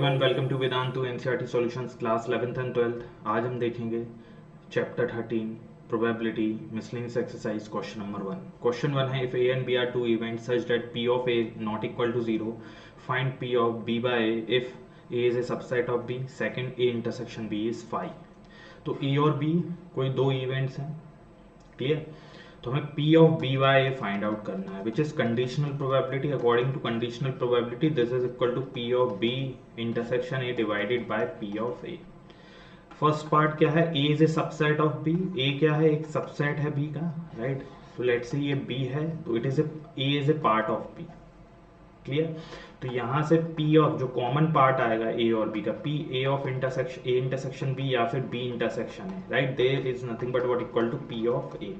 Everyone, welcome to Vedantu NCERT solutions class 11th and 12th। आज हम देखेंगे chapter 13 probability miscellaneous exercise question number 1। Question 1 है, if A and B are two events such that P of A not equal to 0, find P of B by A if A is a subset of B, second A intersection B is 5। तो ए और B कोई दो events हैं, clear. तो हमें P of B by A find out करना है, which is conditional probability. According to conditional probability this is equal to P of B intersection A divided by P of A. First part क्या है, A is a subset of B। A क्या है, एक subset है B का, right. तो let's say ये B है, तो it is A is a part of B, clear. तो यहां से P ऑफ जो कॉमन पार्ट आएगा A और B का, P A of intersection A intersection B या फिर B इंटरसेक्शन है, right. There is nothing but what equal to P of A।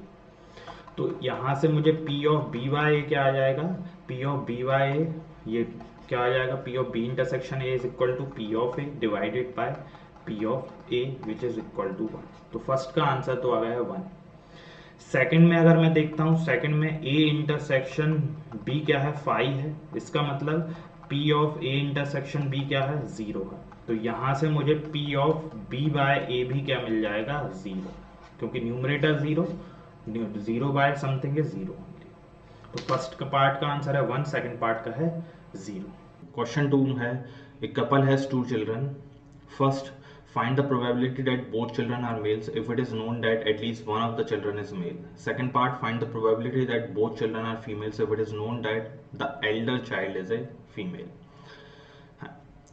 तो यहां से मुझे P of B by A क्या आ जाएगा, P of B by A ये क्या आ जाएगा, P of B intersection A is equal to P of A divided by P of A which is equal to 1। तो फर्स्ट का answer तो आ गया है 1। सेकंड में अगर मैं देखता हूं, सेकंड में A इंटरसेक्शन B क्या है, 5 है। इसका मतलब P of A intersection B क्या है, 0 है। तो यहां से मुझे P ऑफ B बाय ए भी क्या मिल जाएगा, 0, क्योंकि न्यूमरेटर 0 बाय समथिंग है 0। तो फर्स्ट का पार्ट का आंसर है 1, सेकंड पार्ट का है 0। क्वेश्चन 2 है, a couple has 2 children. First, find the probability that both children are males if it is known that at least one of the children is male. Second part, find the probability that both children are females if it is known that the elder child is a female.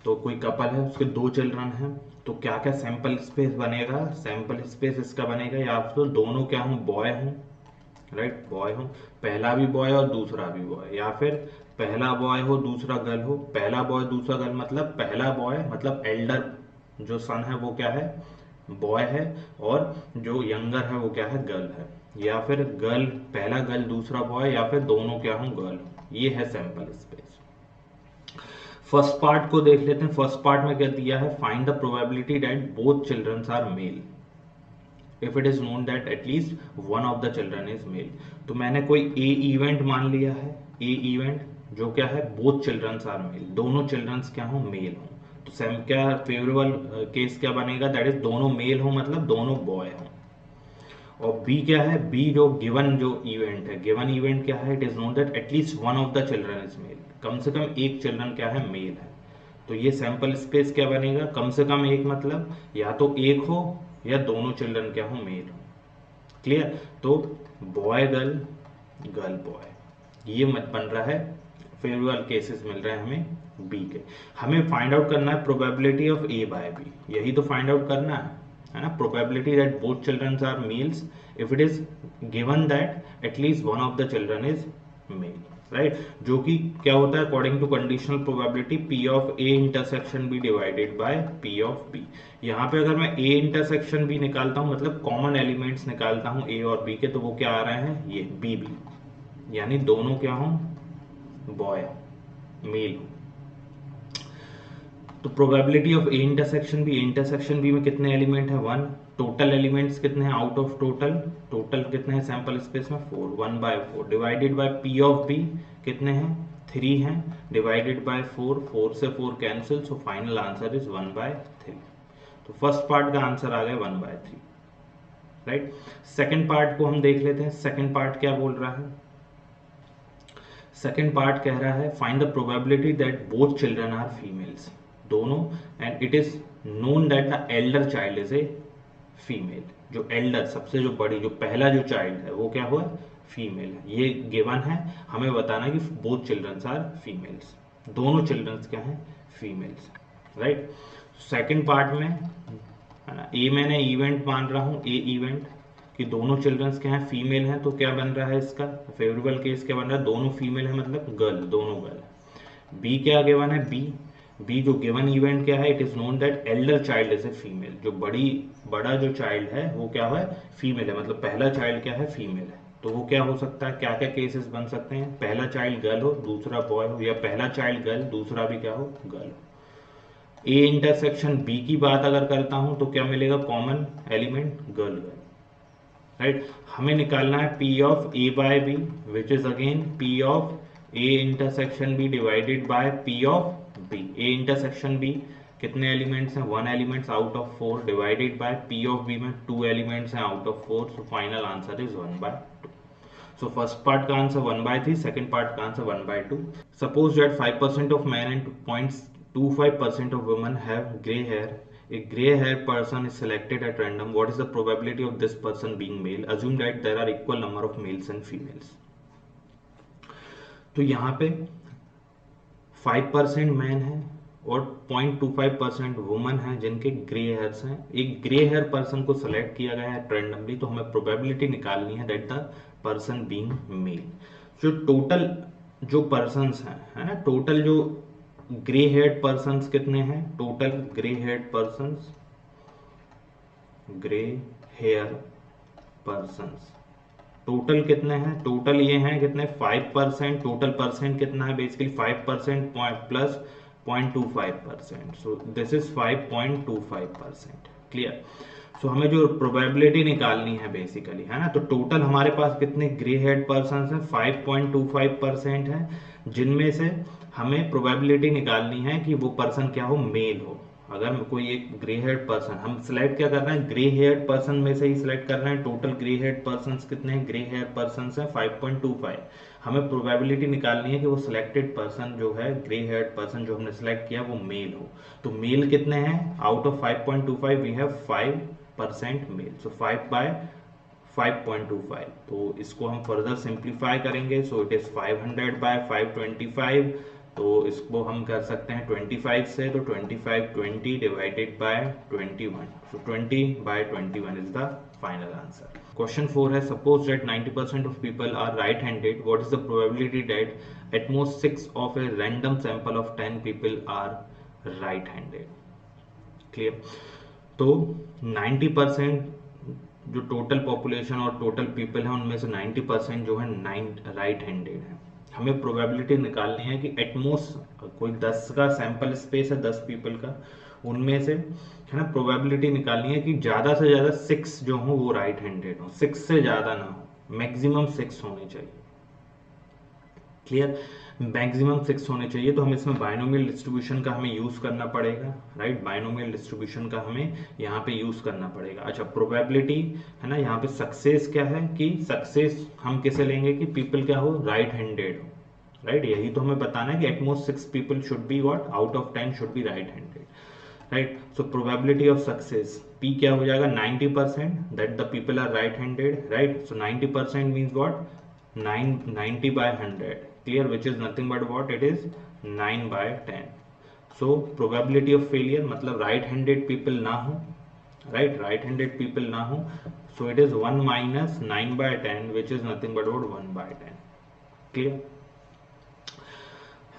तो कोई couple है, उसके 2 children हैं, तो क्या क्या sample space बनेगा, sample space इसका बनेगा या तो दोनों क्या हूँ, बॉय हूँ, राइट, बॉय हूँ, पहला भी बॉय और दूसरा भी बॉय, या फिर पहला बॉय हो दूसरा गर्ल हो। पहला बॉय दूसरा गर्ल मतलब पहला बॉय मतलब एल्डर जो सन है वो क्या है, बॉय है, और जो यंगर है वो क्या है, गर्ल है। या फिर गर्ल, पहला गर्ल दूसरा बॉय, या फिर दोनों क्या हूँ, गर्ल। ये है सैंपल स्पेस। फर्स्ट पार्ट को देख लेते हैं। फर्स्ट पार्ट में क्या दिया है, find the probability that both childrens are male if it is known that at least one of the children is male. तो मैंने कोई ए इवेंट मान लिया है, ए इवेंट जो क्या है, बोथ चिल्ड्रंस आर मेल, दोनों चिल्ड्रंस क्या हो, मेल हो। तो सेम क्या फेवरेबल केस क्या बनेगा, दैट इज दोनों मेल हो मतलब दोनों बॉय हो। और बी क्या है, बी जो गिवन जो इवेंट है, गिवन इवेंट क्या है, it is known that at least one of the children is male, कम से कम एक चिल्ड्रन क्या है, मेल है। तो ये सैंपल स्पेस क्या बनेगा, कम से कम एक मतलब या तो एक हो या दोनों चिल्ड्रन क्या हो, मेल हो, क्लियर। तो बॉय गर्ल, गर्ल बॉय, ये मत बन रहा है, फेवरेबल केसेस मिल रहे हैं हमें बी के। हमें फाइंड आउट करना है probability of A by B, यही तो फाइंड आउट करना है ना। Probability that both children are males if it is given that at least one of the children is male, right. जो कि क्या होता है, according to conditional probability P of A intersection B divided by P of B। यहाँ पे अगर मैं A intersection B निकालता हूँ मतलब कॉमन एलिमेंट्स निकालता हूँ A और B के, तो वो क्या आ रहे हैं, ये B, यानी दोनों क्या हों, बॉय, मेल हो। तो probability of A intersection B में कितने एलिमेंट है, 1। टोटल एलिमेंट्स कितने हैं, आउट ऑफ टोटल कितने हैं सैंपल स्पेस में, 4, 1/4 divided by P of B कितने हैं, 3 हैं, डिवाइडेड बाय 4, 4 से 4 cancel, so final answer is 1/3। तो फर्स्ट पार्ट का आंसर आ गया 1/3, राइट। सेकंड पार्ट को हम देख लेते हैं। सेकंड पार्ट क्या बोल रहा है, सेकंड पार्ट कह रहा है find the probability that both children are females, दोनों, and it is known that the elder child is a female, जो एल्डर सबसे जो बड़ी, जो पहला जो चाइल्ड है वो क्या हुआ, फीमेल है। ये गिवन है, हमें बताना कि बोथ चिल्ड्रंस आर फीमेल्स, दोनों चिल्ड्रंस क्या हैं, फीमेल्स, राइट। सेकंड पार्ट में है ना, ए मैंने इवेंट मान रहा हूँ, ए इवेंट कि दोनों चिल्ड्रंस क्या हैं, फीमेल हैं, तो क्या बन रहा है इसका फेवरेबल केस क्या बन रहा है, दोनों फीमेल है मतलब गर्ल, दोनों गर्ल। बी क्या गिवन है, बी जो गिवन इवेंट क्या है, it is known that Elder child is a female, जो बड़ा जो चाइल्ड है वो क्या है, फीमेल है, मतलब पहला चाइल्ड क्या है, फीमेल है। तो वो क्या हो सकता है, क्या क्या केसेस बन सकते हैं, पहला चाइल्ड गर्ल हो दूसरा बॉय हो, या पहला चाइल्ड गर्ल दूसरा भी क्या हो, गर्ल हो। ए इंटरसेक्शन बी की बात अगर करता हूं तो क्या मिलेगा, कॉमन एलिमेंट गर्ल, राइट। हमें निकालना है P of A by B which is again P of A intersection B divided by P of B, A intersection B कितने एलिमेंट्स हैं, 1 elements out of 4 divided by P of B में 2 elements हैं out of 4, so final answer is 1/2. So first part का answer 1/3, second part का answer 1/2. Suppose that 5% of men and 0.25% of women have gray hair. A gray hair person is selected at random. What is the probability of this person being male? Assume that there are equal number of males and females. तो यहाँ पे 5% man है और 0.25% woman है जिनके grey hairs हैं. एक grey hair person को सेलेक्ट किया गया है रैंडमली, तो हमें प्रोबेबिलिटी निकालनी है that the person being male. जो टोटल जो पर्सन्स हैं, है ना, टोटल जो ग्रे हेयर्ड पर्सन्स कितने हैं, total grey haired persons, grey hair persons total कितने हैं, टोटल ये हैं कितने 5%. टोटल परसेंट कितना है, basically 5% plus 0.25%, so this is 5.25%. Clear. So हमें जो प्रोबेबिलिटी निकालनी है बेसिकली, है ना, तो टोटल हमारे पास कितने ग्रे हेड पर्सन हैं, 5.25% है, जिनमें से हमें प्रोबेबिलिटी निकालनी है कि वो पर्सन क्या हो, मेल हो. अगर कोई एक ग्रे हेड पर्सन, हम सिलेक्ट क्या कर रहे हैं, ग्रे हेड पर्सन में से ही सिलेक्ट कर रहे हैं. टोटल ग्रे हेड पर्सन कितने हैं, ग्रे हेड पर्सन हैं 5.25. हमें प्रोबेबिलिटी निकालनी है कि वो सिलेक्टेड पर्सन जो है, ग्रे हेड पर्सन जो हमने सिलेक्ट किया वो मेल हो. तो मेल कितने हैं, out of 5.25 we have 5% male, so 5/5.25. तो इसको हम फर्दर सिंप्लीफाई करेंगे, सो इट इज 500/525. तो इसको हम कर सकते हैं 25 से, तो 25/20 divided by 21, so 20/21 is the final answer. Question 4 है, suppose that 90% of people are right handed. What is the probability that at most 6 of a random sample of 10 people are right handed. Clear. तो 90% जो total population और total people है उनमें से 90% जो है right handed है. हमें प्रोबेबिलिटी निकालनी है कि एटमोस्ट कोई 10 का सैंपल स्पेस है 10 पीपल का, उनमें से, है ना, प्रोबेबिलिटी निकालनी है कि ज़्यादा से ज़्यादा 6 जो हो वो राइट हैंडेड हो, 6 से ज़्यादा ना हो, मैक्सिमम 6 होने चाहिए. क्लियर. मैक्सिमम 6 होने चाहिए. तो हमें इसमें बाइनोमियल डिस्ट्रीब्यूशन का हमें यूज करना पड़ेगा, राइट. बाइनोमियल डिस्ट्रीब्यूशन का हमें यहाँ पे यूज करना पड़ेगा. अच्छा, प्रोबेबिलिटी है ना, यहाँ पे सक्सेस क्या है कि सक्सेस हम किसे लेंगे कि पीपल क्या हो, राइट हैंडेड हो, राइट. यही तो हमें बताना है कि at most 6 people should be what, out of 10 should be right handed, right. So probability of success P क्या हो जाएगा, 90% that the people are right handed, right. So 90% means what, 90/100. Clear, which is nothing but what, it is 9/10. So probability of failure मतलब right handed people ना हो, right, right handed people ना हो, so it is 1 minus 9/10 which is nothing but what, 1/10. Clear.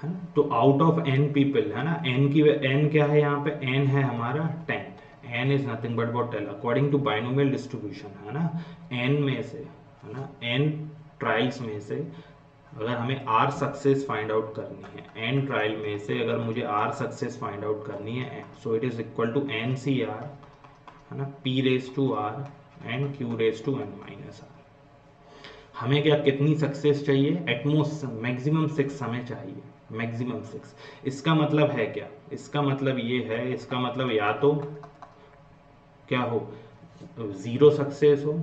है ना. तो out of n people, है ना, n क्या है यहाँ पे, n है हमारा 10. n is nothing but what, according to binomial distribution, है ना, n में से, है ना, n ट्रायल्स में से अगर हमें r सक्सेस फाइंड आउट करनी है, n ट्रायल में से अगर मुझे r सक्सेस फाइंड आउट करनी है, so it is equal to NCR, है ना, P⁻r एंड Q⁻n-r. हमें क्या, कितनी सक्सेस चाहिए, एटमोस्ट मैक्सिमम 6 हमें चाहिए, मैक्सिमम 6. इसका मतलब है क्या, इसका मतलब ये है, इसका मतलब या तो क्या हो, 0 सक्सेस हो,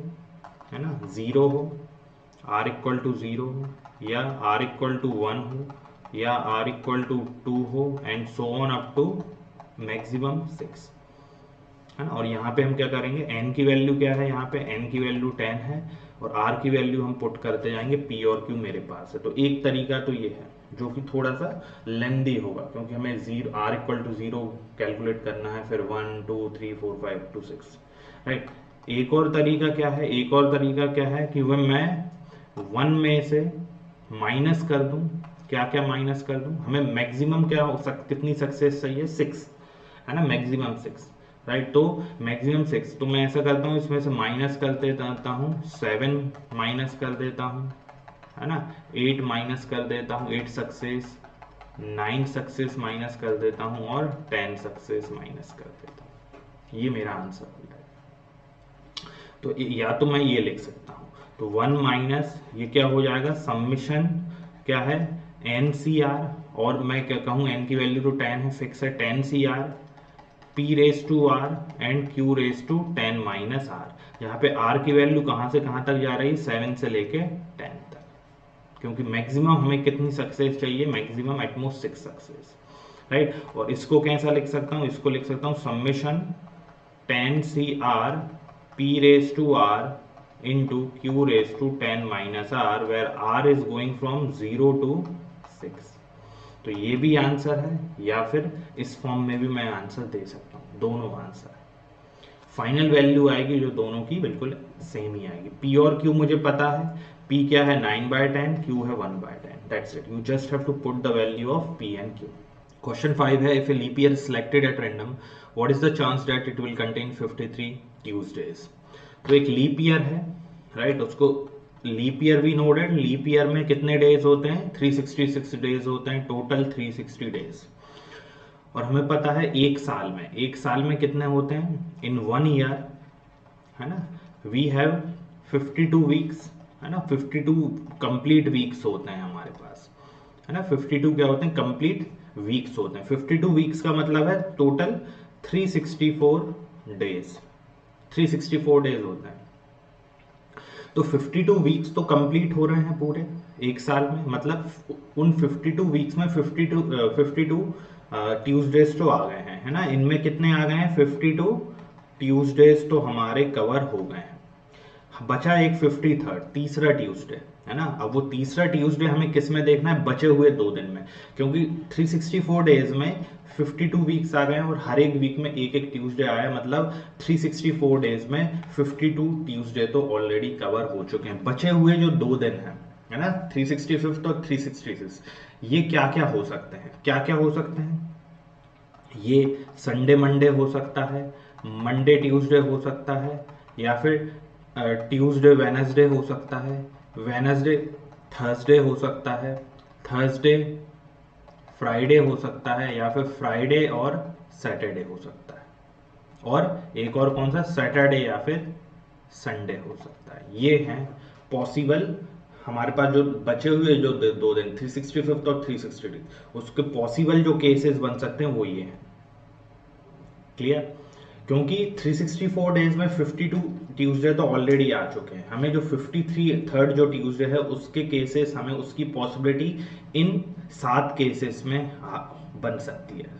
है ना, 0 हो, r इक्वल टू 0 हो, या r इक्वल टू 1 हो, या r इक्वल टू 2 हो, and so on up to maximum 6, है ना. और यहाँ पे हम क्या करेंगे, n की वैल्यू क्या है, यहाँ पे n की वैल्यू 10 है और r की वैल्यू हम पुट करते जाएंगे, p और q मेरे पास है. तो एक तरीका तो ये है जो कि थोड़ा सा लेंदी होगा, क्योंकि हमें r इक्वल टू 0 कैलकुलेट करना है, फिर 1 2 3 4 5 2 6, राइट. एक और तरीका क्या है, एक और तरीका क्या है कि वह मैं 1 में से माइनस कर दूं, क्या क्या माइनस कर दूं, हमें मैक्सिमम क्या हो कितनी सक्सेस चाहिए, 6, है ना, मैक्सिमम 6, राइट. तो मैक्सिमम 6, तो मैं ऐसा करता हूँ, इसमें से माइनस कर देता हूँ, 7 माइनस कर देता हूँ, है ना, 8 माइनस कर देता हूँ, 8 सक्सेस, 9 सक्सेस माइनस कर देता हूँ और 10 सक्सेस माइनस कर देता हूँ. ये मेरा आंसर हो जाएगा. तो या तो मैं ये लिख सकता हूँ, तो 1 माइनस ये क्या हो जाएगा, समिशन क्या है, NCR और मैं क्या कहूँ n की वैल्यू तो 10 है, फिक्स है 10 CR p raise to r and q raise to 10 minus r। यहाँ पे r की वैल्यू कहाँ से कहाँ तक जा रही है, 7 से लेके 10 तक, क्योंकि मैक्सिमम हमें कितनी सक्सेस चाहिए, मैक्सिमम एटमोस्ट 6 सक्सेस, राइट। और इसको कैसा लिख सकता हूँ, इसको लिख सकता हूँ summation 10 CR p raise to r into q raise to 10 minus r, where r is going from 0 to 6। तो ये भी आंसर है, या फिर इस फॉर्म में भी मैं आंसर दे सकता हूँ, दोनों आंसर है। फाइनल वैल्यू आएगी जो दोनों की बिल्कुल सेम ही आएगी। p और q मुझे पता है, p क्या है 9/10, q है 1/10, that's it. You just have to put the value of p and q। Question 5 है, if a leap year selected at random what is the chance that it will contain 53 Tuesdays. तो एक leap year है, right, उसको leap year भी नोडेड, leap year में कितने days होते हैं, 366 डेज होते हैं, टोटल 360 डेज। और हमें पता है एक साल में कितने होते हैं, इन 1 ईयर, है ना, वी हैव 52 वीक्स, है ना, 52 कंप्लीट वीक्स होते हैं हमारे पास, है ना, 52 क्या होते हैं, कंप्लीट वीक्स होते हैं। 52 वीक्स का मतलब है टोटल 364 डेज, 364 डेज होते हैं। तो 52 वीक्स तो कंप्लीट हो रहे हैं पूरे एक साल में, मतलब उन 52 वीक्स में 52 ट्यूसडेज तो आ गए हैं, है ना, इनमें कितने आ गए हैं, 52 ट्यूसडेज तो हमारे कवर हो गए हैं। बचा एक 53rd तीसरा ट्यूसडे, है ना। अब वो तीसरा ट्यूसडे हमें किस में देखना है, बचे हुए 2 दिन में, क्योंकि 364 डेज में 52 वीक्स आ गए हैं और हर एक वीक में एक एक ट्यूसडे आया, मतलब 364 डेज में 52 ट्यूसडे तो ऑलरेडी कवर हो चुके हैं। बचे हुए जो 2 दिन हैं, है ना, 365 और 366, ये क्या क्या हो सकते हैं, क्या क्या हो सकते हैं, ये संडे मंडे हो सकता है, मंडे ट्यूसडे हो सकता है, या फिर ट्यूसडे वेनसडे हो सकता है, वेनसडे थर्सडे हो सकता है, थर्सडे फ्राइडे हो सकता है, या फिर फ्राइडे और सैटरडे हो सकता है, और एक और कौन सा, सैटरडे या फिर संडे हो सकता है। ये हैं पॉसिबल हमारे पास जो बचे हुए जो 2 दिन 365 और 360 उसके पॉसिबल जो केसेस बन सकते हैं वो ये हैं। क्लियर, क्योंकि 364 डेज में 52 ट्यूसडे तो ऑलरेडी आ चुके हैं, हमें जो 53rd जो ट्यूसडे है उसके केसेस, हमें उसकी पॉसिबिलिटी इन 7 केसेस में बन सकती है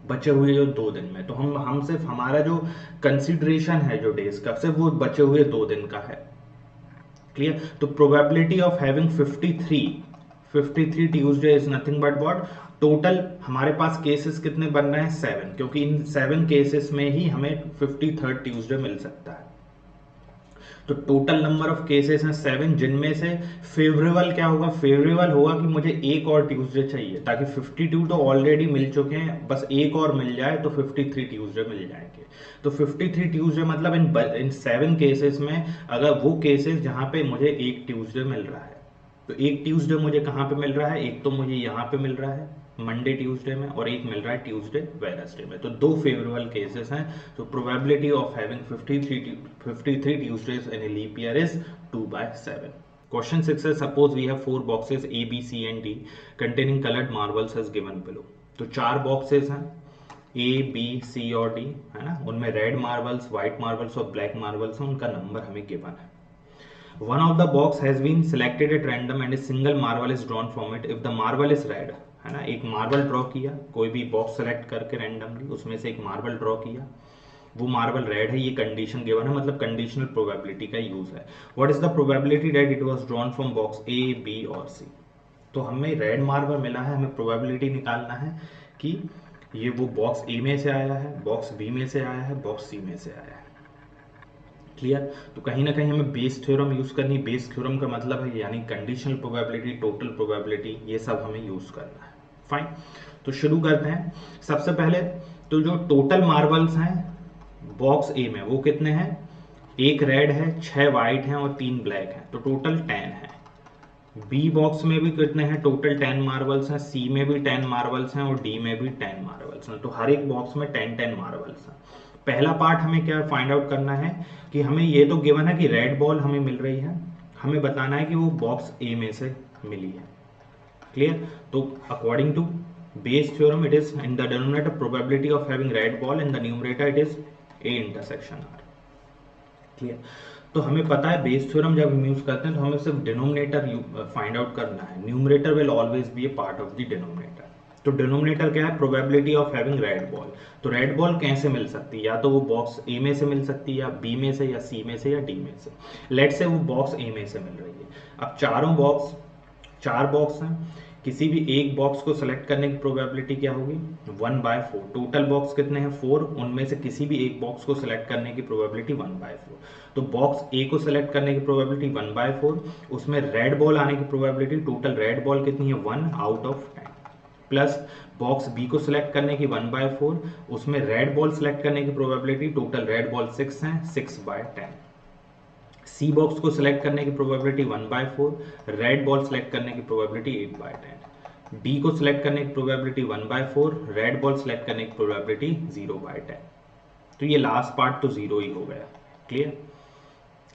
बचे हुए जो 2 दिन में। तो हम सिर्फ हमारा जो कंसिडरेशन है जो डेज का, सिर्फ वो बचे हुए 2 दिन का है। क्लियर, तो probability of having 53 Tuesday is nothing but what, total हमारे पास केसेस कितने बन रहे हैं, 7, क्योंकि इन 7 केसेस में ही हमें 53rd ट्यूसडे मिल सकता है। तो टोटल नंबर ऑफ केसेस हैं 7, जिनमें से फेवरेबल क्या होगा, फेवरेबल होगा कि मुझे एक और ट्यूसडे चाहिए, ताकि 52 तो ऑलरेडी मिल चुके हैं, बस एक और मिल जाए तो 53 ट्यूसडे मिल जाएंगे। तो 53 ट्यूसडे मतलब इन 7 केसेस में अगर वो केसेस जहां पे मुझे एक ट्यूसडे मिल रहा है, तो एक ट्यूसडे मुझे कहाँ पे मिल रहा है, एक तो मुझे यहाँ पे मिल रहा है मंडे ट्यूसडे में, और एक मिल रहा है ट्यूसडे वेडनेसडे में, तो 2 फेवरेबल केसेस हैं। तो probability of having 53 Tuesdays in a leap year is 2/7। Question 6 है, suppose we have 4 boxes A B C and D containing coloured marbles as given below. तो 4 बॉक्सेस हैं A B C और D, है ना, उनमें red marbles, white marbles और black marbles हैं, उनका नंबर हमें गिवन है। One of the box has been selected at random and a single marble is drawn from it. If the marble is red, है ना, एक मार्बल ड्रॉ किया, कोई भी बॉक्स सेलेक्ट करके रैंडमली उसमें से एक मार्बल ड्रॉ किया, वो मार्बल रेड है, ये कंडीशन गिवन है, मतलब कंडीशनल प्रोबेबिलिटी का यूज है। What is the probability that it was drawn from box A B और C। तो हमें रेड मार्बल मिला है, हमें प्रोबेबिलिटी निकालना है कि ये वो बॉक्स A में से आया है, बॉक्स B में से आया है, बॉक्स C में से आया है। क्लियर, तो कहीं ना कहीं हमें बेस थ्योरम यूज करनी, बेस थ्योरम का मतलब है यानी कंडीशनल प्रोबेबिलिटी, टोटल प्रोबेबिलिटी, ये सब हमें यूज करना है। फाइन, तो शुरू करते हैं। सबसे पहले तो जो टोटल मार्बल्स हैं बॉक्स ए में वो कितने हैं, एक रेड है, 6 व्हाइट हैं और 3 ब्लैक हैं, तो टोटल 10 है। बी बॉक्स में भी कितने हैं, टोटल 10 मार्बल्स हैं, सी में भी 10 मार्बल्स हैं और डी में भी 10 मार्बल्स हैं, तो हर एक बॉक्स में 10 मार्बल्स हैं। पहला पार्ट हमें क्या फाइंड आउट करना है कि हमें ये तो गिवन है कि रेड बॉल हमें मिल रही है, हमें बताना है कि वो बॉक्स ए में से मिली है। क्लियर? तो according to Bayes theorem, it is in the denominator probability of having red ball, in the numerator it is A intersection R. Clear? तो हमें पता है बेस थ्योरम जब हम यूज करते हैं तो हमें सिर्फ डिनोमिनेटर फाइंड आउट करना है. Numerator will always be A part of the denominator. तो डिनोमिनेटर क्या है? Probability of having red ball. तो रेड बॉल कैसे मिल सकती है? या तो वो बॉक्स ए में से मिल सकती है, या बी में से, या सी में से, या डी में से. लेट से वो बॉक्स ए में से मिल रही है. अब चार बॉक्स हैं. किसी भी एक बॉक्स को सेलेक्ट करने की प्रोबेबिलिटी क्या होगी? 1/4. टोटल बॉक्स कितने हैं? 4. उनमें से किसी भी एक बॉक्स को सेलेक्ट करने की प्रोबेबिलिटी 1/4. तो बॉक्स ए को सेलेक्ट करने की प्रोबेबिलिटी 1/4. उसमें रेड बॉल आने की प्रोबेबिलिटी, टोटल रेड बॉल कितनी है? 1 out of 10. Plus box B को सिलेक्ट करने की 1/4. उसमें रेड बॉल सिलेक्ट करने की प्रोबेबिलिटी, टोटल रेड बॉल 6 हैं, 6/10. सी बॉक्स को सिलेक्ट करने की प्रोबेबिलिटी 1/4. रेड बॉल सिलेक्ट करने की प्रोबेबिलिटी 8/10. डी को सिलेक्ट करने की प्रोबेबिलिटी 1/4. रेड बॉल सिलेक्ट करने की प्रोबेबिलिटी 0/10. तो ये लास्ट पार्ट तो 0 ही हो गया. क्लियर?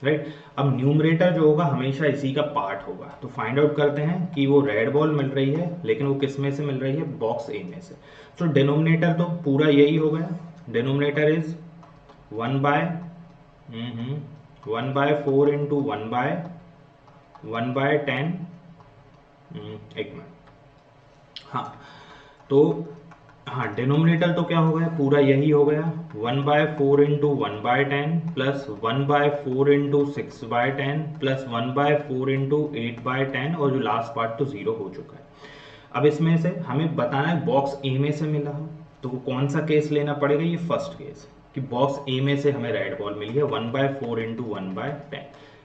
राइट? अब न्यूमरेटर जो होगा हमेशा इसी का पार्ट होगा. तो फाइंड आउट करते हैं कि वो रेड बॉल मिल रही है, लेकिन वो किस में से मिल रही है? बॉक्स ए में से. तो डिनोमिनेटर तो पूरा यही हो गया. Denominator is 1/4 into 1/10. एक मिनट. हाँ, तो हाँ, डिनोमिनेटर तो क्या हो गया? पूरा यही हो गया. 1/4 into 1/10 plus 1/4 into 6/10 plus 1/4 into 8/10, और जो लास्ट पार्ट तो 0 हो चुका है. अब इसमें से हमें बताना है बॉक्स ए में से मिला हो, तो कौन सा केस लेना पड़ेगा? ये फर्स्ट केस, कि बॉक्स ए में से हमें रेड बॉल मिली है. 1/4 इंटू 1/10,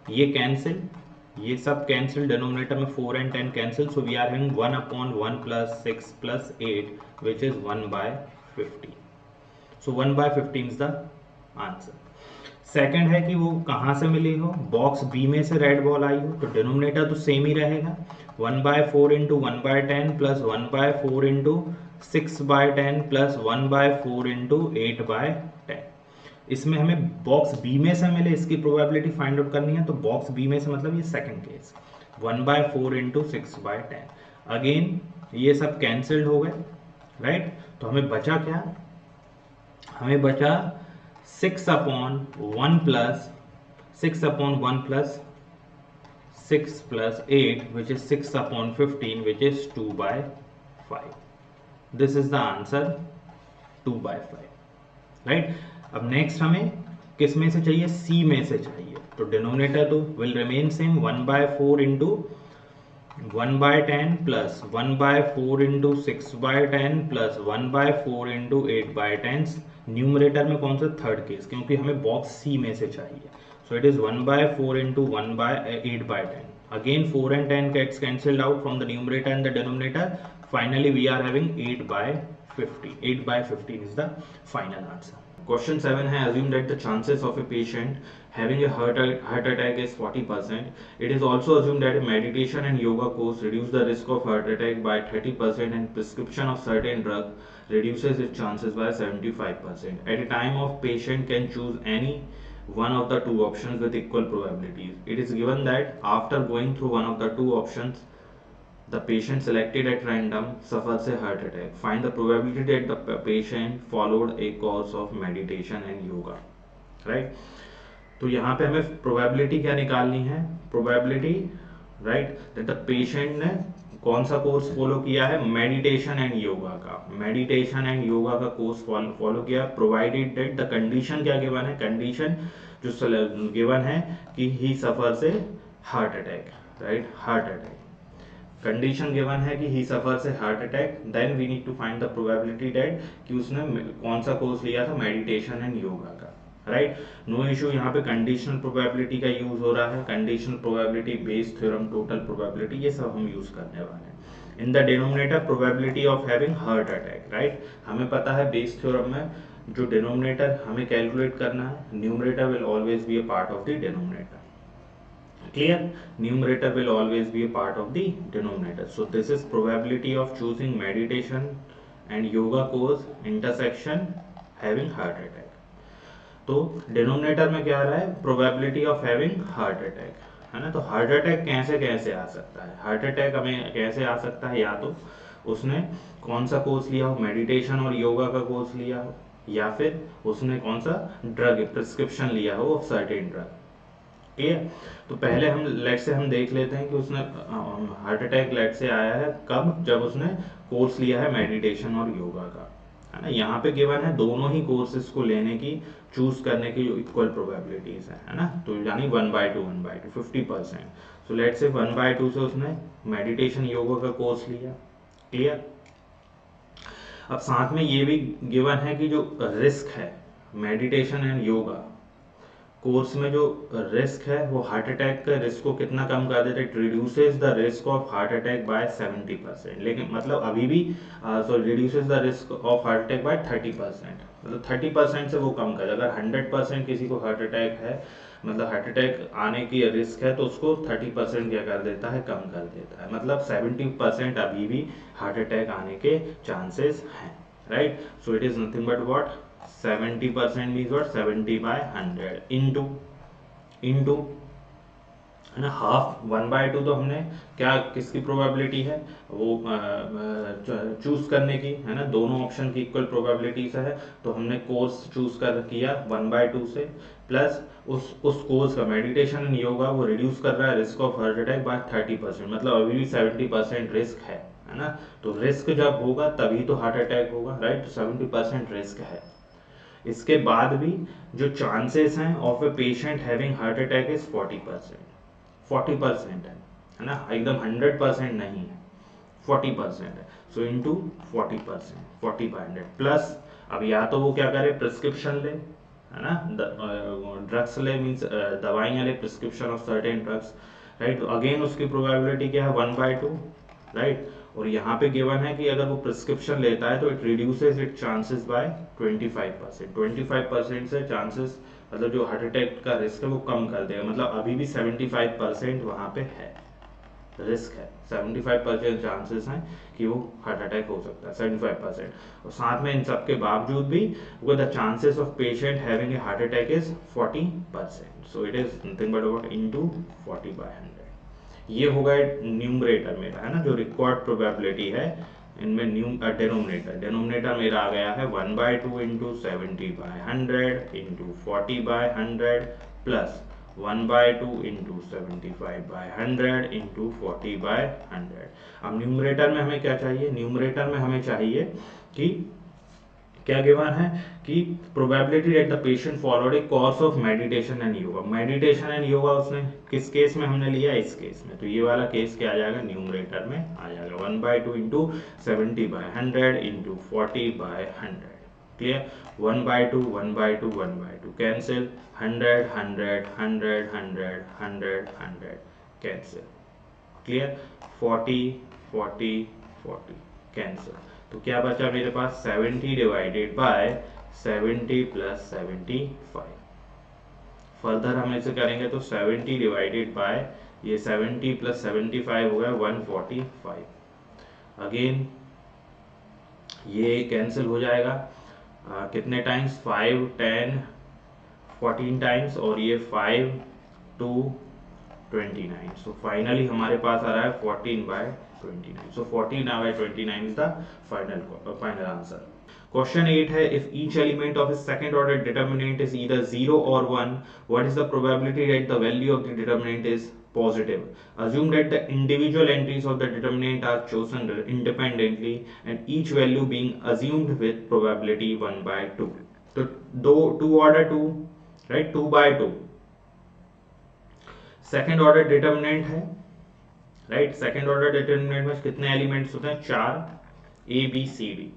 ये कैंसिल, ये सब कैंसिल. डिनोमिनेटर में 4 and 10 cancel. So we are having 1/1 plus 6 plus 8 which is 1/15. So 1/15 is the answer. Second है कि वो कहाँ से मिली हो? बॉक्स बी में से रेड बॉल आई हो. तो डिनोमिनेटर तो सेम ही रहेगा. 1/4 into 1/10 plus 1/4 into 6/10 plus 1/4 into 8/10. इसमें हमें बॉक्स बी में से मिले, इसकी प्रोबेबिलिटी फाइंड आउट करनी है. तो बॉक्स बी में से मतलब ये सेकंड केस, 1/4 इंटू 6/10. अगेन ये सब कैंसिल्ड हो गए. राइट? तो हमें बचा क्या? हमें बचा 6/1 plus 6/1 plus 6 plus 8 which is 6/15 which is 2/5. This is the answer, 2/5. Right? अब नेक्स्ट हमें किस में से चाहिए? सी में से चाहिए. तो डिनोमिनेटर तो will remain same. 1/4 into 1/10 plus 1/4 into 6/10 plus 1/4 into 8/10. Numerator में कौन सा? थर्ड केस, क्योंकि हमें बॉक्स सी में से चाहिए. सो it is 1/4 into 8/10. Again 4 and 10 gets cancelled out from the numerator and the denominator. Finally we are having 8/50. 8/15 is the final answer. Question 7 है, assume that the chances of a patient having a heart attack is 40%. It is also assumed that a meditation and yoga course reduce the risk of heart attack by 30% and prescription of certain drug reduces its chances by 75%. At a time of patient can choose any one of the two options with equal probabilities. It is given that after going through one of the two options, the patient selected at random suffers a heart attack. Find the probability that the patient followed a course of meditation and yoga. Right? तो यहाँ पे हमें probability क्या निकालनी है? Probability, right, that the patient ने कौन सा कोर्स फॉलो किया है? मेडिटेशन एंड योगा का. मेडिटेशन एंड योगा का कोर्स फॉलो किया, प्रोवाइडेड दैट द कंडीशन क्या गिवन है? कंडीशन जो गिवन है कि he suffers a heart attack. Right? Heart attack condition given है कि he suffers a heart attack. Then we need to find the probability that कि उसने कौन सा कोर्स लिया था? मेडिटेशन एंड योगा का. राइट? No issue. यहाँ पे कंडीशनल प्रोबेबिलिटी का यूज हो रहा है. Conditional probability, Bayes theorem, total probability, ये सब हम यूज करने वाले हैं. In the denominator probability of having heart attack. Right? हमें पता है बेस थ्योरम में जो डिनोमिनेटर हमें कैलकुलेट करना है, numerator will always be a part of the denominator. Clear? Numerator will always be a part of the denominator. So this is probability of choosing meditation and yoga course intersection having heart attack. तो denominator में क्या आ रहा है? Probability of having heart attack. है ना। तो heart attack कैसे कैसे आ सकता है, हार्ट अटैक हमें कैसे आ सकता है, या तो उसने कौन सा कोर्स लिया हो, मेडिटेशन और योगा का कोर्स लिया हो, या फिर उसने कौन सा ड्रग प्रिस्क्रिप्शन लिया हो ऑफ सर्टेन ड्रग। क्लियर। तो पहले हम लेट से हम देख लेते हैं कि उसने हार्ट अटैक लेट से आया है कब, जब उसने कोर्स लिया है मेडिटेशन और योगा का, है ना। यहाँ पे गिवन है दोनों ही कोर्सेज को लेने की, चूज करने की जो इक्वल प्रोबेबिलिटीज है ना। तो यानी 1/2 1/2 50%। सो लेट से 1/2 से उसने मेडिटेशन योगा का कोर्स लिया। क्लियर। अब साथ में ये भी गिवन है कि जो रिस्क है मेडिटेशन एंड योगा कोर्स में, जो रिस्क है वो हार्ट अटैक का रिस्क को कितना कम कर देता है, it reduces the risk of heart attack by 70%। लेकिन मतलब अभी भी reduces the risk of heart attack by 30%, मतलब 30% से वो कम कर। अगर 100% किसी को हार्ट अटैक है, मतलब हार्ट अटैक आने की रिस्क है, तो उसको 30% क्या कर देता है, कम कर देता है। मतलब 70% अभी भी हार्ट अटैक आने के चांसेस हैं, right. So it is nothing but what 70% means what 70/100 into है ना हाफ 1/2। तो हमने क्या किसकी प्रोबेबिलिटी है वो चूज करने की, है ना। दोनों ऑप्शन की इक्वल प्रोबेबिलिटीज है, तो हमने कोर्स चूज कर किया 1/2 से, प्लस उस कोर्स का मेडिटेशन एंड योगा वो रिड्यूस कर रहा है risk of heart attack by 30%, मतलब अभी भी 70% रिस्क है ना। तो रिस्क जब होगा तभी तो हार्ट अटैक होगा, राइट। तो 70% रिस्क है। इसके बाद भी जो चांसेस हैं of a patient having heart attack is 40% है ना, एकदम 100% नहीं है, 40% है। सो इंटू 40%, 40/100 प्लस, अब या तो वो क्या करे प्रिस्क्रिप्शन ले, है ना, ड्रग्स ले, मीन्स दवाइयाँ ले, prescription of certain drugs, right. तो अगेन उसकी प्रोबेबिलिटी क्या है 1/2, राइट। और यहाँ पे गिवन है कि अगर वो प्रिस्क्रिप्शन लेता है तो it reduces it chances by 25%। 25% से चांसेस, मतलब जो हार्ट अटैक का रिस्क है वो कम कर देगा। मतलब अभी भी 75% वहाँ पे है, रिस्क है, 75% चांसेस हैं कि वो हार्ट अटैक हो सकता है, 75%। और साथ में इन सब के बावजूद भी वो the chances of patient having a heart attack is 40%। So it is nothing but about into 40/100। ये होगा न्यूमरेटर मेरा, है ना, जो रिक्वायर्ड प्रोबेबिलिटी है इनमें। डेनोमिनेटर मेरा आ गया है 1/2 into 70/100 into 40/100 plus 1/2 into 75/100 into 40/100। अब न्यूमरेटर में हमें क्या चाहिए, न्यूमरेटर में हमें चाहिए कि क्या गिवन है कि probability that the patient followed A course of meditation and yoga. Meditation and yoga उसने किस केस में हमने लिया, इस केस में। तो ये वाला केस क्या आ जाएगा, न्यूमरेटर में आ जाएगा 1/2 into 70/100 into 40/100। Clear. 1/2 1/2 1/2 cancel, 100 100 100 100 100 100 cancel. Clear. 40 40 40 cancel. तो क्या बचा मेरे पास 70 डिवाइडेड बाय 70 प्लस 75। फर्दर हम इसे करेंगे तो 70 डिवाइडेड बाय ये 70 प्लस 75 हो गया 145। अगेन ये कैंसिल हो जाएगा कितने टाइम्स, 5 10 14 टाइम्स, और ये 5 2 29। सो फाइनली हमारे पास आ रहा है 14/29। सो 14/29 is the final answer. Question 8 है if each element of a second order determinant is either 0 or 1, what is the probability that the value of the determinant is positive? Assume that the individual entries of the determinant are chosen independently and each value being assumed with probability 1/2. तो 2 order 2, right, 2/2 second order determinant है, right. Second order determinant में कितने elements होते हैं, 4, A B C D.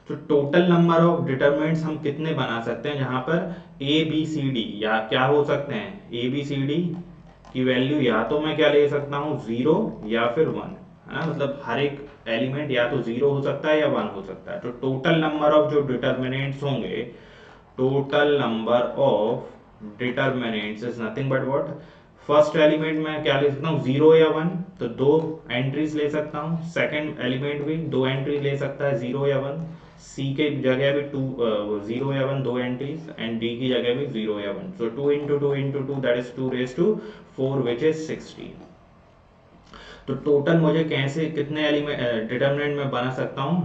तो total number of determinants हम कितने बना सकते हैं जहां पर ए बी सी डी, या क्या हो सकते हैं, ए बी सी डी की वैल्यू या तो मैं क्या ले सकता हूं 0 या फिर 1, है ना। मतलब हर एक एलिमेंट या तो 0 हो सकता है या 1 हो सकता है। तो टोटल नंबर ऑफ जो डिटर्मिनेंट्स होंगे, total number of determinants is nothing but what, first element में क्या ले सकता हूँ 0 या 1, तो 2 एंट्रीज ले सकता हूँ। सेकंड एलिमेंट भी 2 एंट्री ले सकता है 0 या 1। सी के जगह भी 0 या 1 दो एंट्रीज एंड डी की जगह भी 0 या 1, सो 2 into 2 into 2 that is 2 raised to 4 which is 16। तो टोटल मुझे कैसे कितने एलिमेंट डिटर्मिनेंट में बना सकता हूँ,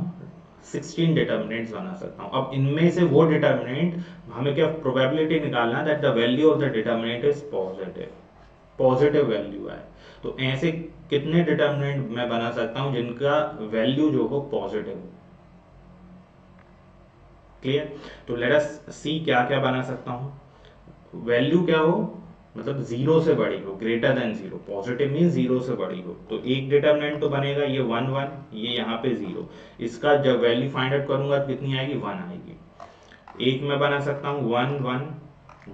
16 डिटर्मिनेंट्स बना सकता हूँ। अब इनमें से वो डिटर्मिनेंट हमें क्या प्रोबेबिलिटी निकालना that the value of the determinant is positive, positive value है। तो ऐसे कितने डिटर्मिनेंट मैं बना सकता हूँ जिनका वैल्यू जो हो पॉजिटिव हो। क्लियर? तो लेट अस सी क्या क्या बना सकता हूँ। वैल्यू क्या हो, मतलब जीरो से बड़ी हो, greater than zero, positive mean zero से बड़ी हो। तो एक डिटर्मिनेंट तो बनेगा ये 1 1, ये यहाँ पे 0, इसका जब वैल्यू फाइंड आउट करूंगा तो कितनी आएगी, 1 आएगी। एक मैं बना सकता हूँ 1 1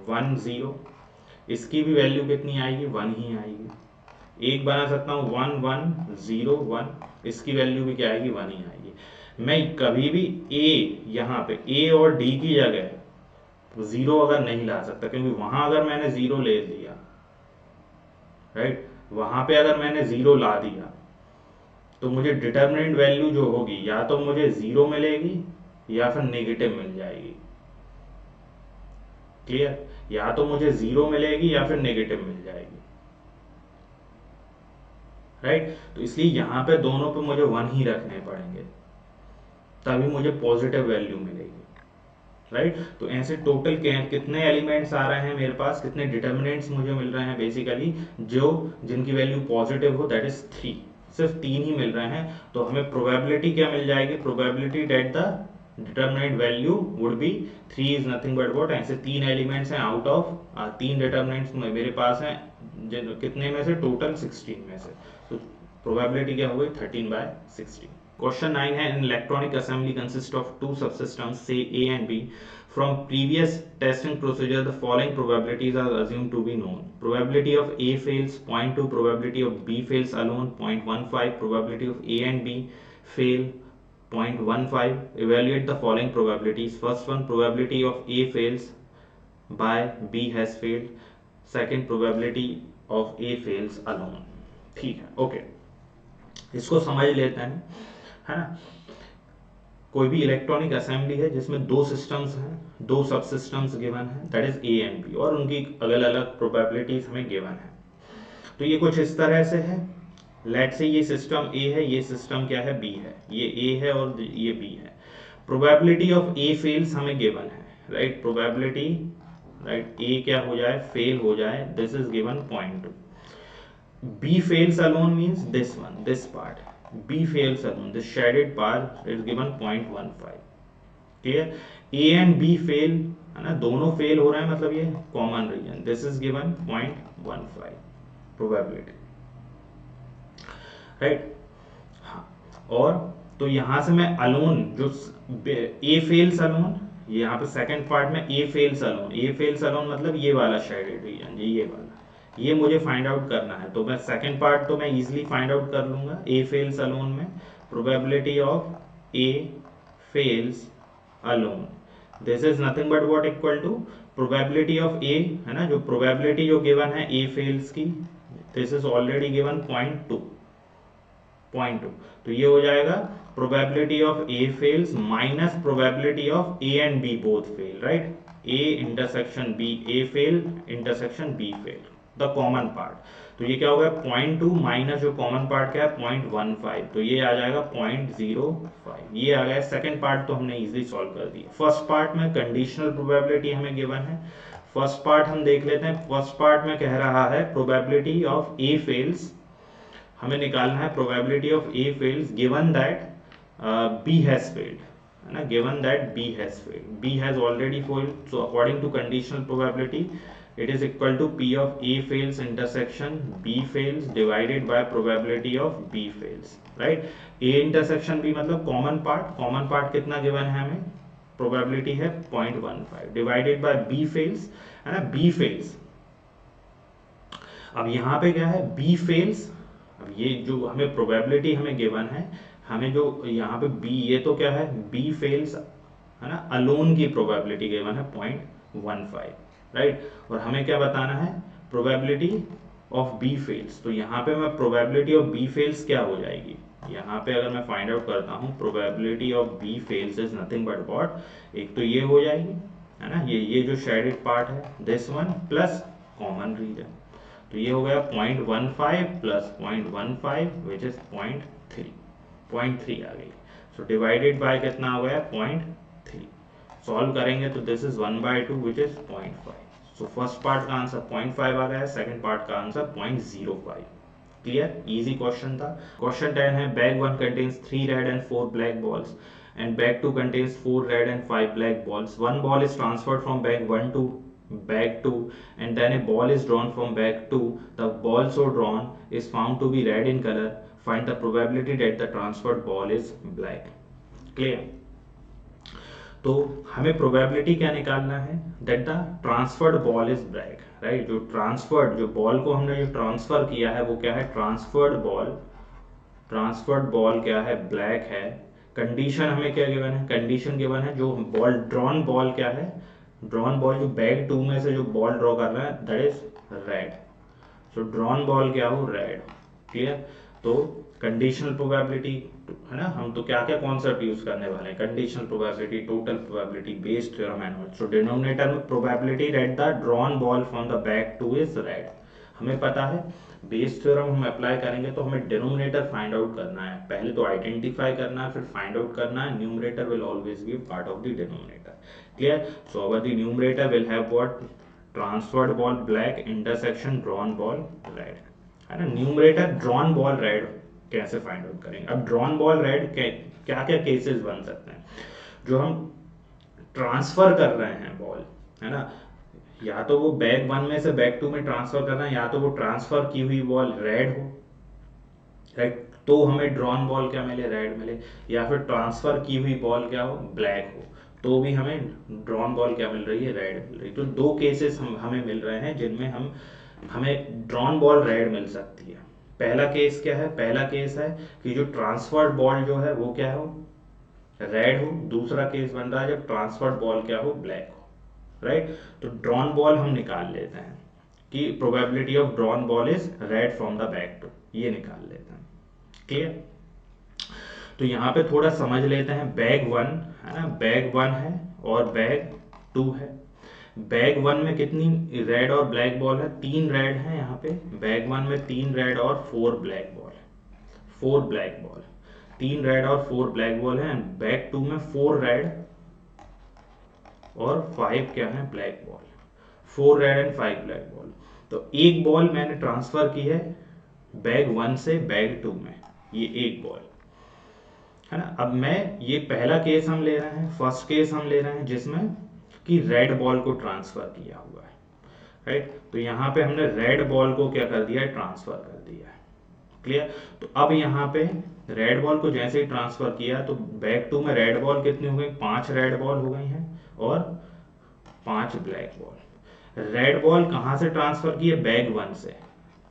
1 0, इसकी भी वैल्यू कितनी आएगी, 1 ही आएगी। एक बना सकता हूँ 1 1 0 1, इसकी वैल्यू भी क्या आएगी, 1 ही आएगी। मैं कभी भी ए, यहाँ पे ए और डी की जगह जीरो अगर नहीं ला सकता, क्योंकि वहां अगर मैंने जीरो ले लिया, राइट, वहां पे अगर मैंने जीरो ला दिया तो मुझे डिटर्मिनेंट वैल्यू जो होगी या तो मुझे जीरो मिलेगी या फिर नेगेटिव मिल जाएगी। क्लियर? या तो मुझे जीरो मिलेगी या फिर नेगेटिव मिल जाएगी, राइट। तो इसलिए यहां पे दोनों पे मुझे 1 ही रखने पड़ेंगे, तभी मुझे पॉजिटिव वैल्यू मिलेगी, राइट। तो ऐसे टोटल कितने एलिमेंट्स आ रहे हैं मेरे पास, कितने डिटर्मिनेंट्स मुझे मिल रहे हैं बेसिकली, जो जिनकी वैल्यू पॉजिटिव हो, दैट इज 3, सिर्फ 3 ही मिल रहे हैं। तो हमें प्रोबेबिलिटी क्या मिल जाएगी, probability that the determinant value would be 3 is nothing but what, ऐसे 3 एलिमेंट्स हैं आउट ऑफ 3 डिटर्मिनेंट्स मेरे पास हैं, कितने में से, टोटल 16 में से। तो प्रोबेबिलिटी क्या हो गई, 13/16। Question 9 है, an electronic assembly consists of two subsystems, say A and B. From previous testing procedure, the following probabilities are assumed to be known. Probability of A fails 0.2, probability of B fails alone 0.15, probability of A and B fail 0.15. Evaluate the following probabilities. First one, probability of A fails by B has failed. Second, probability of A fails alone. ठीक है, okay, इसको समझ लेते हैं, है ना। कोई भी इलेक्ट्रॉनिक असेंबली है जिसमें दो सिस्टम्स हैं, दो सब सिस्टम्स गिवन है, that is A and B, और उनकी अलग अलग प्रोबेबिलिटीज हमें गिवन है। तो ये कुछ इस तरह से है, लेट से ये सिस्टम ए है, ये सिस्टम क्या है, बी है, ये ए है और ये बी है। प्रोबेबिलिटी ऑफ ए फेल्स हमें गिवन है, राइट, प्रोबेबिलिटी, राइट, ए क्या हो जाए, फेल हो जाए, this is given 0.2। B fails alone means this one, this part. B fails alone, this shaded part is given 0.15. Clear? A and B fail, है ना, दोनों फेल हो रहे हैं, मतलब ये common region, this is given 0.15 probability, right. हाँ, और तो यहां से मैं अलोन, जो A fails alone, यहाँ पे सेकंड पार्ट में A fails alone, A fails alone मतलब ये वाला शेडेड रीजन, ये वाला, ये मुझे फाइंड आउट करना है। तो मैं सेकंड पार्ट तो मैं इजीली फाइंड आउट कर लूंगा, ए फेल्स अलोन में probability of A fails alone, this is nothing but what, equal to probability of A, है ना, जो प्रोबेबिलिटी जो गिवन है ए फेल्स की, दिस इज ऑलरेडी गिवन 0.2, तो ये हो जाएगा probability of A fails minus probability of A and B both fail, right, A intersection B, A fail intersection B fail, the common part. तो ये क्या होगा, 0.2 माइनस जो कॉमन पार्ट क्या है 0.15, तो ये आ जाएगा 0.05, ये आ गया। सेकंड पार्ट तो हमने इजीली सॉल्व कर दिया। फर्स्ट पार्ट में कंडीशनल प्रोबेबिलिटी हमें गिवन है, फर्स्ट पार्ट हम देख लेते हैं। फर्स्ट पार्ट में कह रहा है प्रोबेबिलिटी ऑफ ए फेल्स, हमें निकालना है probability of A fails given that B has failed, है ना, given that B has failed, B has already failed, so according to conditional probability it is equal to P of A fails intersection B fails divided by probability of B fails, right। A intersection B मतलब common part कितना given है हमें, probability है 0.15 divided by B fails, है ना, B fails। अब यहाँ पे क्या है, B fails, अब ये जो हमें प्रोबेबिलिटी हमें गिवन है, हमें जो यहाँ पे B, ये तो क्या है, B fails, है ना, अलोन की प्रोबेबिलिटी गिवन है 0.15, राइट। और हमें क्या बताना है, प्रोबेबिलिटी ऑफ बी फेल्स। तो यहाँ पे मैं प्रोबेबिलिटी ऑफ बी फेल्स क्या हो जाएगी, यहाँ पे अगर मैं फाइंड आउट करता हूँ probability of B fails is nothing but what, एक तो ये हो जाएगी है ना, ये जो शेडेड पार्ट है this one plus common region, तो ये हो गया 0.15 प्लस 0.15 विच इज 0.3 आ गई। सो डिवाइडेड बाय कितना हो गया 0.3, सॉल्व करेंगे तो this is 1/2 which is 0.5। So first part का आंसर 0.5 आ गया, सेकंड पार्ट का आंसर 0.05। क्लियर, इजी क्वेश्चन था। क्वेश्चन 10 है bag 1 contains 3 red and 4 black balls and bag 2 contains 4 red and 5 black balls. One ball is transferred from bag 1 to bag 2 and then a ball is drawn from bag 2. The ball so drawn is found to be red in color. Find the probability that the transferred ball is black. Clear? तो हमें probability क्या निकालना है, that the transferred ball is black, right. जो transferred, जो ball को हमने जो ट्रांसफर किया है वो क्या है, ट्रांसफर्ड बॉल क्या है, ब्लैक है। कंडीशन हमें क्या गिवन है, कंडीशन गिवन है जो बॉल ड्रॉन बॉल क्या है, ड्रॉन बॉल जो बैग 2 में से जो बॉल ड्रॉ कर रहा है that is red. So drawn ball क्या हो, रेड। क्लियर, तो कंडीशनल प्रोबेबिलिटी है ना, हम तो क्या क्या कॉन्सेप्ट यूज करने वाले हैं, conditional probability, total probability, Bayes theorem and all. So denominator में probability that the drawn ball from the bag 2 is red, हमें पता है। बेस थ्योरम हम अप्लाई करेंगे तो हमें डिनोमिनेटर फाइंड आउट करना है, पहले तो आइडेंटिफाई करना है फिर फाइंड आउट करना है। Numerator will always be part of the denominator. Clear, so our the numerator will have what, transferred ball black intersection drawn ball red, है ना। न्यूमरेटर ड्रॉन बॉल रेड कैसे फाइंड आउट करेंगे, अब drawn ball red क्या क्या cases बन सकते हैं, जो हम ट्रांसफर कर रहे हैं बॉल, है ना, या तो वो बैग 1 में से बैग 2 में ट्रांसफर करना है, या तो वो ट्रांसफर की हुई बॉल रेड हो, राइट, तो हमें ड्रॉन बॉल क्या मिले, रेड मिले, या फिर ट्रांसफर की हुई बॉल क्या हो, ब्लैक हो, तो भी हमें ड्रॉन बॉल क्या मिल रही है, रेड मिल रही है। तो दो केसेस हमें मिल रहे हैं जिनमें हमें ड्रॉन बॉल रेड मिल सकती है। पहला केस क्या है, पहला केस है कि जो ट्रांसफर्ड बॉल जो है वो क्या हो, रेड हो। दूसरा केस बन रहा है जब ट्रांसफर्ड बॉल क्या हो, ब्लैक हो, राइट। तो ड्रॉन बॉल हम निकाल लेते हैं कि probability of drawn ball is red from the bag 2, ये निकाल लेते हैं। क्लियर, तो यहाँ पे थोड़ा समझ लेते हैं। बैग 1 है ना, बैग 1 है और बैग 2 है। बैग 1 में कितनी रेड और ब्लैक बॉल है, 3 रेड है यहाँ पे। बैग 1 में 3 रेड और 4 ब्लैक बॉल है, 4 ब्लैक बॉल, 3 रेड और 4 ब्लैक बॉल है। बैग 2 में 4 रेड और 5 क्या है, black ball, 4 red and 5 black ball. तो एक बॉल मैंने ट्रांसफर की है बैग 1 से बैग 2 में, ये एक बॉल है ना। अब मैं ये पहला केस हम ले रहे हैं, फर्स्ट केस हम ले रहे हैं जिसमें कि रेड बॉल को ट्रांसफर किया हुआ है, राइट। तो यहाँ पे हमने रेड बॉल को क्या कर दिया है, ट्रांसफर कर दिया है। क्लियर, तो अब यहाँ पे रेड बॉल को जैसे ही ट्रांसफर किया तो बैग 2 में रेड बॉल कितनी हो गई, 5 रेड बॉल हो गई हैं और 5 ब्लैक बॉल। रेड बॉल कहां से ट्रांसफर की है, बैग 1 से,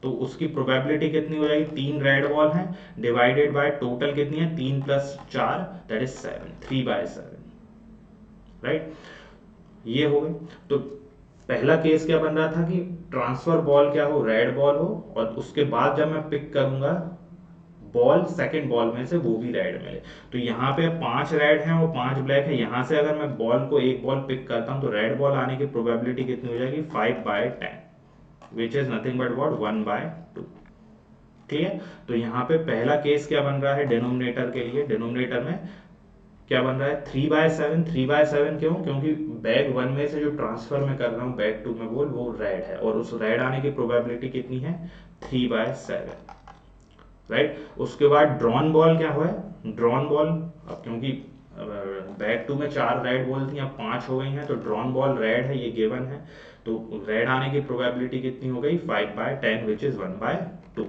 तो उसकी प्रोबेबिलिटी कितनी हो जाएगी, 3 रेड बॉल है डिवाइडेड बाय टोटल कितनी है, 3 + 4 दैट इज 7, 3/7, राइट। ये हो गई। तो पहला केस क्या बन रहा था कि ट्रांसफर बॉल क्या हो, रेड बॉल हो, और उसके बाद जब मैं पिक करूंगा बॉल सेकंड बॉल में से वो भी रेड मिले। तो यहाँ पे 5 रेड हैं और 5 ब्लैक है, यहाँ से अगर मैं बॉल को एक बॉल पिक करता हूँ तो रेड बॉल आने की प्रोबेबिलिटी कितनी हो जाएगी, 5/10 which is nothing but what, 1/2। Clear, तो यहाँ पे पहला केस क्या बन रहा है डिनोमिनेटर के लिए, डिनोमिनेटर में क्या बन रहा है, 3/7। 3/7 क्यों, क्योंकि बैग 1 में से जो ट्रांसफर मैं कर रहा हूँ बैग 2 में वो रेड है, और उस रेड आने की प्रोबेबिलिटी कितनी है, 3/7, राइट। उसके बाद ड्रॉन बॉल क्या हुआ है, ड्रॉन बॉल, अब क्योंकि बैग 2 में 4 रेड बॉल थी, अब 5 हो गई हैं, तो ड्रॉन बॉल रेड है, ये गिवन है, तो रेड आने की प्रोबेबिलिटी कितनी हो गई, 5/10 विच इज 1/2,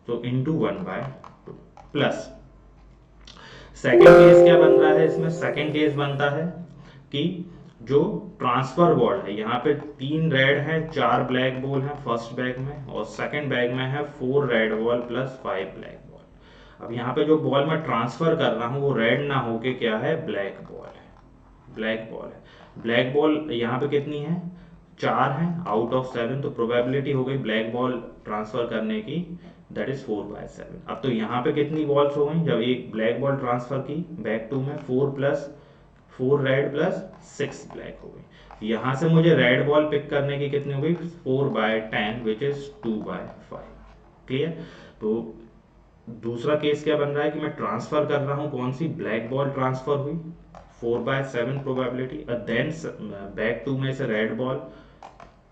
तो इंटू 1/2 प्लस सेकेंड केस क्या बन रहा है इसमें, सेकेंड केस बनता है कि जो ट्रांसफर बॉल है, यहाँ पे 3 रेड है 4 ब्लैक बॉल है फर्स्ट बैग में, और सेकेंड बैग में है 4 red ball plus 5 black ball. अब यहाँ पे जो बॉल मैं ट्रांसफर कर रहा हूँ वो रेड ना होके क्या है, ब्लैक बॉल है, ब्लैक बॉल है। ब्लैक बॉल यहाँ पे कितनी है, 4 हैं आउट ऑफ 7, तो प्रोबेबिलिटी हो गई ब्लैक बॉल ट्रांसफर करने की, दैट इज 4/7। अब तो यहाँ पे कितनी बॉल्स हो गई, जब एक ब्लैक बॉल ट्रांसफर की बैक टू में, 4 रेड प्लस 6 ब्लैक हो गई। यहाँ से मुझे रेड बॉल पिक करने की कितनी हो गई, 4/10 विच इज 2/5। क्लियर। तो दूसरा केस क्या बन रहा है कि मैं ट्रांसफर कर रहा हूँ, कौन सी, ब्लैक बॉल ट्रांसफर हुई, 4/7 प्रोबेबिलिटी, और देन बैक टू में से रेड बॉल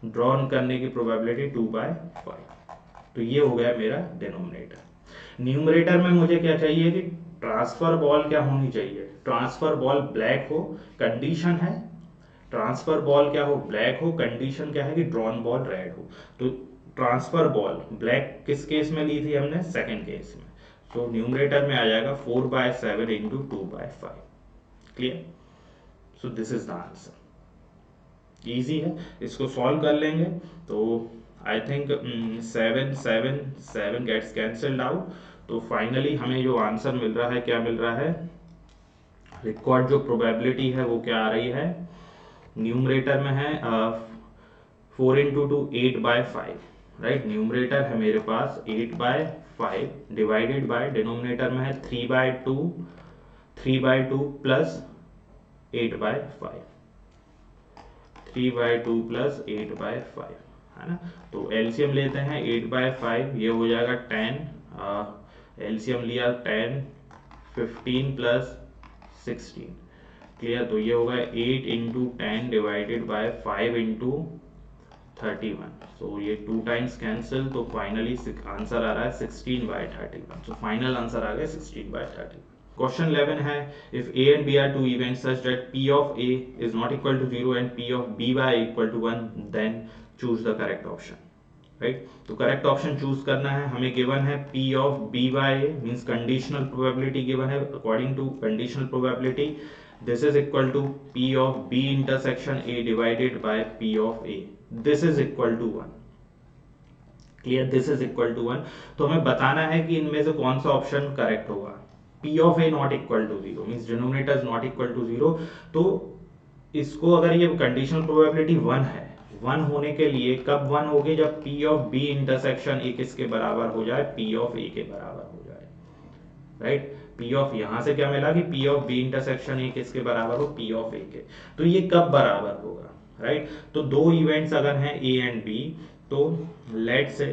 ड्रॉन करने की प्रोबेबिलिटी 2/5। तो ये हो गया मेरा डिनोमिनेटर। न्यूमरेटर में मुझे क्या चाहिए कि ट्रांसफर बॉल क्या होनी चाहिए, ट्रांसफर बॉल ब्लैक हो, कंडीशन है ट्रांसफर बॉल क्या हो, ब्लैक हो, कंडीशन क्या है कि ड्रॉन बॉल रेड हो। तो ट्रांसफर बॉल ब्लैक किस केस में ली थी हमने, सेकंड केस में। तो न्यूमरेटर में आ जाएगा 4/7 into 2/5। Clear. So this is the answer. Easy है, इसको सॉल्व कर लेंगे तो I think 7 gets cancelled out. तो फाइनली हमें जो आंसर मिल रहा है, क्या मिल रहा है, रिकॉर्ड जो प्रोबेबिलिटी है वो क्या आ रही है, न्यूमरेटर में है 4 इंटू 2 8/5, राइट। न्यूमरेटर है मेरे पास 8/5 डिवाइडेड बाय, डिनोमिनेटर में है 3/2 प्लस 8/5, 3/2 प्लस 8/5, है ना। तो एलसीएम लेते हैं 8/5, ये हो जाएगा 10, एलसीएम लिया 10, 15 प्लस 16। क्लियर। तो ये होगा 8 इंटू 10 डिवाइडेड बाय 5 इंटू 31। सो ये 2 टाइम्स कैंसिल, तो फाइनली आंसर आ रहा है 16/31। सो फाइनल आंसर आ गया 16/31। Question 11 है, if A and B are two events such that P of A is not equal to 0 and P of B by equal to 1, then choose the correct option. Right. तो correct option choose करना है, हमें given है P of B by A means conditional probability given है, according to conditional probability this is equal to P of B intersection A divided by P of A, this is equal to 1। Clear, this is equal to 1। तो हमें बताना है कि इनमें से कौन सा ऑप्शन करेक्ट होगा। P of A not equal to 0 means denominator is not equal to 0। तो इसको अगर ये कंडीशनल प्रोबेबिलिटी 1 है, 1 होने के लिए कब 1 होगी, जब P of B intersection A किसके बराबर हो जाए, P of A के बराबर हो जाए, राइट। P of, यहां से क्या मिला कि P of B intersection A किसके बराबर हो, P of A के। तो ये कब बराबर होगा, राइट। तो दो इवेंट्स अगर हैं A एंड B, तो लेट से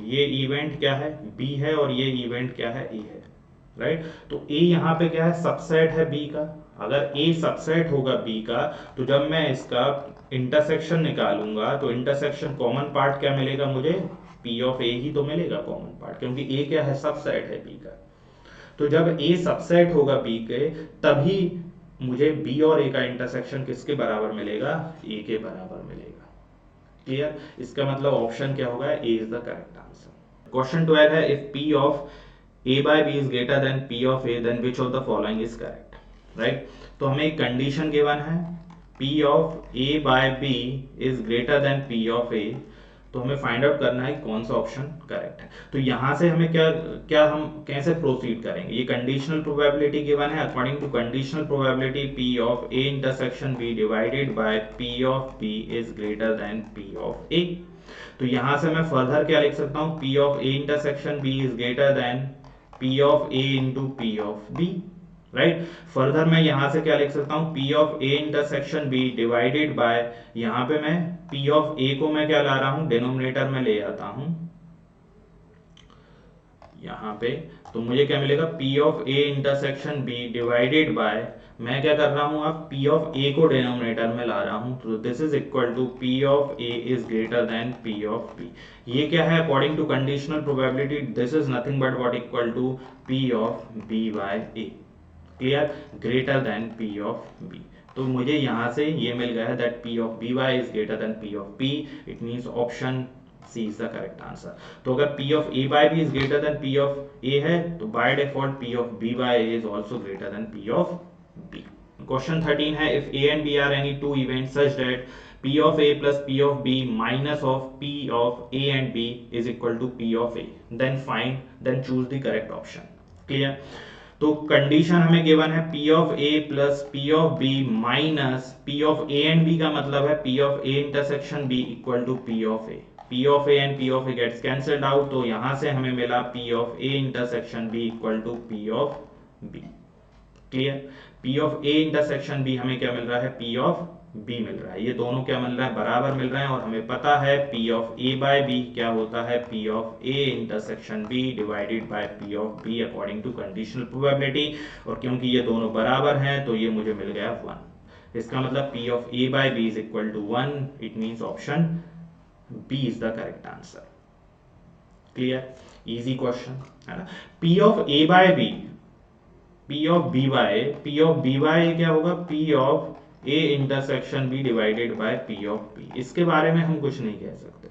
ये इवेंट क्या है, B है, और ये इवेंट क्या है, A है, राइट। तो A यहाँ पे क्या है, सबसेट है B का। अगर A सबसेट होगा B का, तो जब मैं इसका इंटरसेक्शन निकालूंगा तो इंटरसेक्शन कॉमन पार्ट क्या मिलेगा मुझे, P of A ही तो मिलेगा कॉमन पार्ट, क्योंकि A क्या है, सबसेट है B का। तो जब A सबसेट होगा B के, तभी मुझे B और A का इंटरसेक्शन किसके बराबर मिलेगा, A के बराबर मिलेगा। क्लियर। इसका मतलब ऑप्शन क्या होगा, A is the correct answer. Question 12 है, if P of A by B is greater than P of A, then which of the following is correct, right? तो हमें एक कंडीशन गिवन है, P of A by B is greater than P of A, तो हमें find out करना है कौन सा ऑप्शन करेक्ट है। तो यहाँ से हमें क्या हम कैसे प्रोसीड करेंगे, ये कंडीशनल प्रोबेबिलिटी गिवन है, according to conditional probability P of A intersection B divided by P of B is greater than P of A। तो यहाँ से मैं फर्दर क्या लिख सकता हूँ, P of A intersection B is greater than P of A into P of B, right. Further मैं यहां से क्या लिख सकता हूं, P of A intersection B divided bye, यहां पे मैं P of A को मैं क्या ला रहा हूं, डिनोमिनेटर में ले आता हूं यहां पे। तो मुझे क्या मिलेगा, P of A intersection B divided bye, मैं क्या कर रहा हूं, अब P of A को डिनोमिनेटर में ला रहा हूं, तो this is equal to P of A is greater than P of B। ये क्या है, according to conditional probability this is nothing but what equal to P of B by A। Clear, greater than P of B। तो मुझे यहां से ये मिल गया है that P of B by is greater than P of B, it means option C is the correct answer। तो अगर P of A by B is greater than P of A है, तो by default P of B by A is also greater than P of B। Question 13 है, if A and B are any two events such that P of A plus P of B minus of P of A and B is equal to P of A, then choose the correct option। Clear? तो condition हमें given है P of A plus P of B minus P of A and B का मतलब है P of A intersection B equal to P of A। P of A and P of A gets cancelled out, तो यहां से हमें मिला P of A intersection B equal to P of B। Clear? P of A intersection B हमें क्या मिल रहा है? P of B मिल रहा है। ये दोनों क्या मिल रहा है? बराबर मिल रहे हैं, और हमें पता है P of A by B क्या होता है? P of A intersection B divided by P of B according to conditional probability. और क्योंकि ये दोनों बराबर हैं तो ये मुझे मिल गया 1। इसका मतलब P of A by B is equal to 1। It means option B is the correct answer. Clear? Easy question है ना। P of A by B, P of B by क्या होगा? P of A intersection B divided by P of B। इसके बारे में हम कुछ नहीं कह सकते,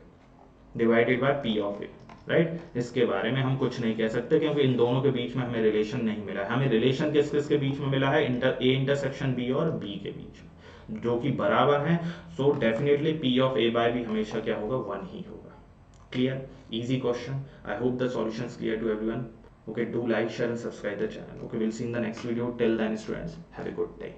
divided by P of A, right? इसके बारे में हम कुछ नहीं कह सकते क्योंकि इन दोनों के बीच में हमें रिलेशन नहीं मिला है। हमें रिलेशन किस किस के बीच में मिला है? A इंटरसेक्शन B और B के बीच में, जो कि बराबर हैं। So definitely P of A by B हमेशा क्या होगा? 1 ही होगा। Clear? Easy question. I hope the solution is clear to everyone. Okay, do like, share and subscribe the channel. Okay, we'll see in the next video. Till then, students, have a good day.